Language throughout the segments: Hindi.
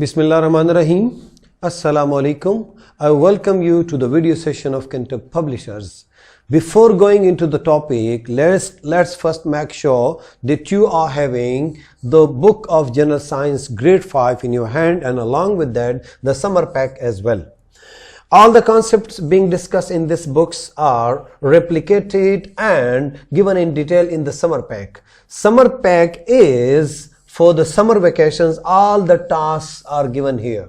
Bismillahirrahmanirrahim. Assalamu alaikum. I welcome you to the video session of Kentucky Publishers. Before going into the topic, let's first make sure that you are having the book of General Science grade 5 in your hand, and along with that the summer pack as well. All the concepts being discussed in these books are replicated and given in detail in the summer pack. Summer pack is for the summer vacations. All the tasks are given here.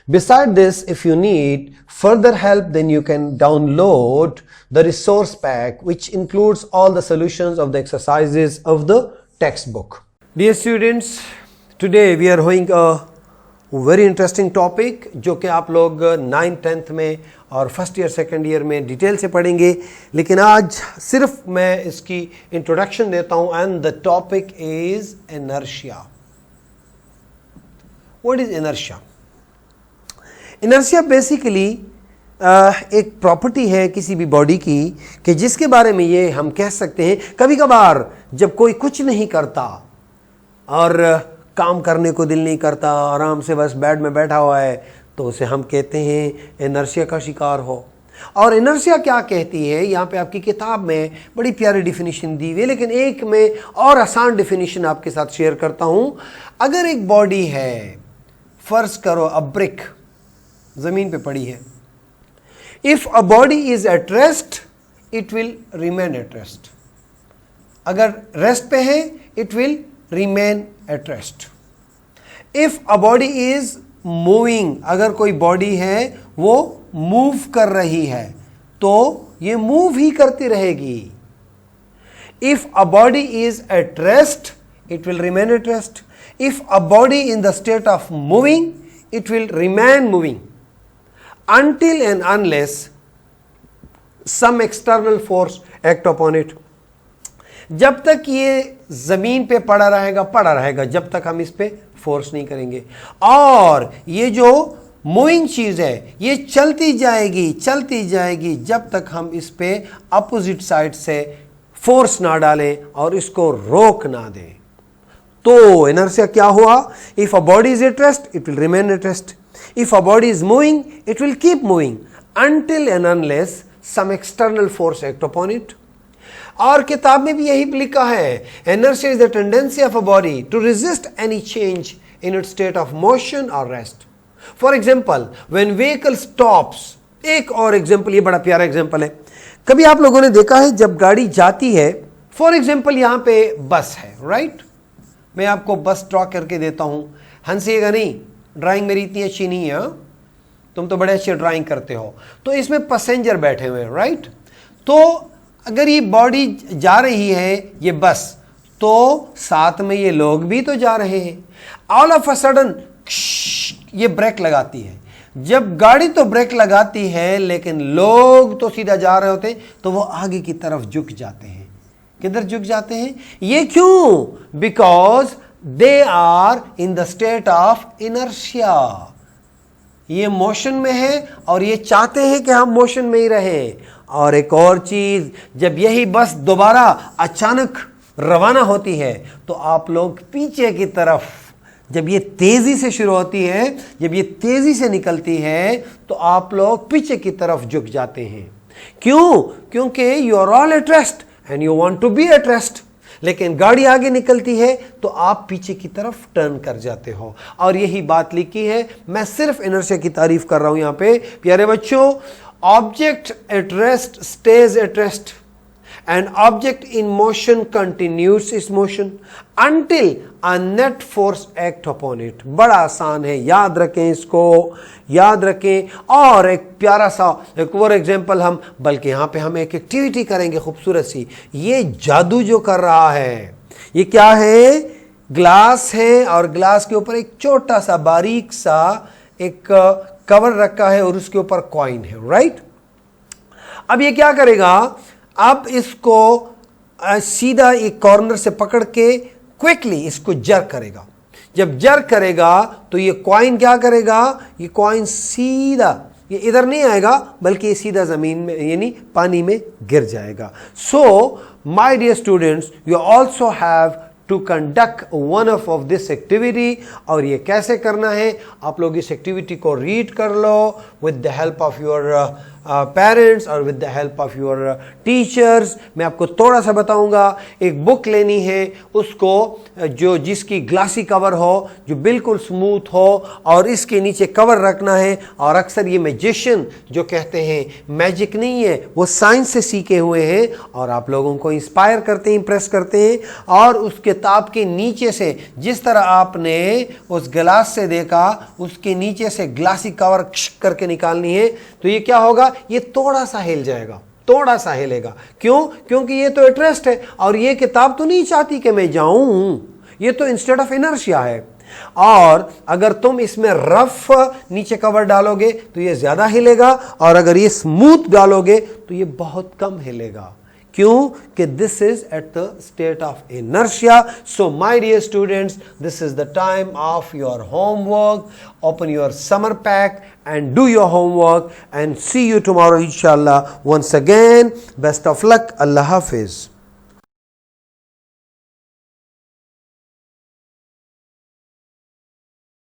Beside this, if you need further help, then you can download the resource pack, which includes all the solutions of the exercises of the textbook. Dear students, today we are doing a very interesting topic जो कि आप लोग 9th 10th में और फर्स्ट ईयर सेकेंड ईयर में डिटेल से पढ़ेंगे, लेकिन आज सिर्फ मैं इसकी इंट्रोडक्शन देता हूं. And the topic is inertia. What is inertia? Inertia basically एक प्रॉपर्टी है किसी भी बॉडी की कि जिसके बारे में ये हम कह सकते हैं कभी कभार जब कोई कुछ नहीं करता और काम करने को दिल नहीं करता, आराम से बस बेड में बैठा हुआ है, तो उसे हम कहते हैं इनर्शिया का शिकार हो. और इनर्शिया क्या कहती है, यहाँ पे आपकी किताब में बड़ी प्यारी डिफिनीशन दी हुई है, लेकिन एक में और आसान डिफिनीशन आपके साथ शेयर करता हूँ. अगर एक बॉडी है, फर्ज करो अ ब्रिक जमीन पे पड़ी है, if a body is at rest it will remain at rest. अगर रेस्ट पे है it will remain at rest. If a body is moving, अगर कोई बॉडी है वो मूव कर रही है तो ये मूव ही करती रहेगी. If a body is at rest it will remain at rest. If a body in the state of moving it will remain moving until and unless some external force act upon it. जब तक ये जमीन पे पड़ा रहेगा जब तक हम इस पे फोर्स नहीं करेंगे. और ये जो मूविंग चीज है ये चलती जाएगी जब तक हम इस पे अपोजिट साइड से फोर्स ना डालें और इसको रोक ना दें. तो इनर्शिया क्या हुआ? If a body is at rest it will remain at rest. If a body is moving, it will keep moving until and unless some external force act upon it. और किताब में भी यही लिखा है, inertia is the tendency of a body to resist any change in its state of motion or rest. For example, when vehicle stops, एक और एग्जाम्पल, ये बड़ा प्यारा एग्जाम्पल है. कभी आप लोगों ने देखा है जब गाड़ी जाती है, फॉर एग्जाम्पल यहाँ पे बस है, राइट? मैं आपको बस ड्रॉ करके देता हूँ, हंसीएगा नहीं, ड्राइंग मेरी इतनी अच्छी नहीं है, तुम तो बड़े अच्छे ड्राइंग करते हो. तो इसमें पैसेंजर बैठे हुए हैं, राइट? तो अगर ये बॉडी जा रही है, ये बस, तो साथ में ये लोग भी तो जा रहे हैं. ऑल ऑफ अ सडन ये ब्रेक लगाती है. जब गाड़ी तो ब्रेक लगाती है लेकिन लोग तो सीधा जा रहे होते हैं, तो वो आगे की तरफ झुक जाते हैं. किधर झुक जाते हैं? ये क्यों? Because they are in the state of inertia. ये मोशन में है और ये चाहते हैं कि हम मोशन में ही रहें. और एक और चीज, जब यही बस दोबारा अचानक रवाना होती है तो आप लोग पीछे की तरफ, जब ये तेजी से शुरू होती है, जब ये तेजी से निकलती है, तो आप लोग पीछे की तरफ झुक जाते हैं. क्यों? क्योंकि you are all at rest and you want to be at rest. लेकिन गाड़ी आगे निकलती है तो आप पीछे की तरफ टर्न कर जाते हो. और यही बात लिखी है. मैं सिर्फ इनर्शिया की तारीफ कर रहा हूं यहां पे. प्यारे बच्चों, object at rest stage eight rest and object in motion continuous it's motion until a net force act upon it. बड़ा आसान है, याद रखें, इसको याद रखें. और एक प्यारा सा एक और एग्जाम्पल हम, बल्कि यहां पे हम एक एक्टिविटी करेंगे खूबसूरत सी. ये जादू जो कर रहा है, ये क्या है? ग्लास है और ग्लास के ऊपर एक छोटा सा बारीक सा एक कवर रखा है और उसके ऊपर कॉइन है, राइट? अब ये क्या करेगा? अब इसको सीधा एक कॉर्नर से पकड़ के क्विकली इसको जर्क करेगा. जब जर्क करेगा तो ये कॉइन क्या करेगा? ये कॉइन सीधा, ये इधर नहीं आएगा बल्कि ये सीधा जमीन में यानी पानी में गिर जाएगा. So my dear students, you also have to conduct one of this activity. और ये कैसे करना है, आप लोग इस एक्टिविटी को रीड कर लो with the help of your parents और with the help of your teachers. मैं आपको थोड़ा सा बताऊंगा। एक बुक लेनी है, उसको जो जिसकी ग्लासी कवर हो, जो बिल्कुल स्मूथ हो, और इसके नीचे कवर रखना है। और अक्सर ये मैजिशियन जो कहते हैं, मैजिक नहीं है, वो साइंस से सीखे हुए हैं और आप लोगों को इंस्पायर करते हैं, इंप्रेस करते हैं। और उस किताब के नीचे से, जिस तरह आपने उस गिलास से देखा, उसके नीचे से ग्लासी कवर करके निकालनी है। तो ये क्या होगा, ये थोड़ा सा हिल जाएगा, थोड़ा सा हिलेगा। क्यों? क्योंकि ये तो इंटरेस्ट है और ये किताब तो नहीं चाहती कि मैं जाऊं, ये तो इंस्टेड ऑफ इनर्शिया है। और अगर तुम इसमें रफ नीचे कवर डालोगे तो ये ज्यादा हिलेगा, और अगर ये स्मूथ डालोगे तो ये बहुत कम हिलेगा। क्यों? कि this is at the state of inertia. So my dear students, this is the time of your homework. Open your summer pack and do your homework and see you tomorrow inshallah. Once again, best of luck. Allah Hafiz.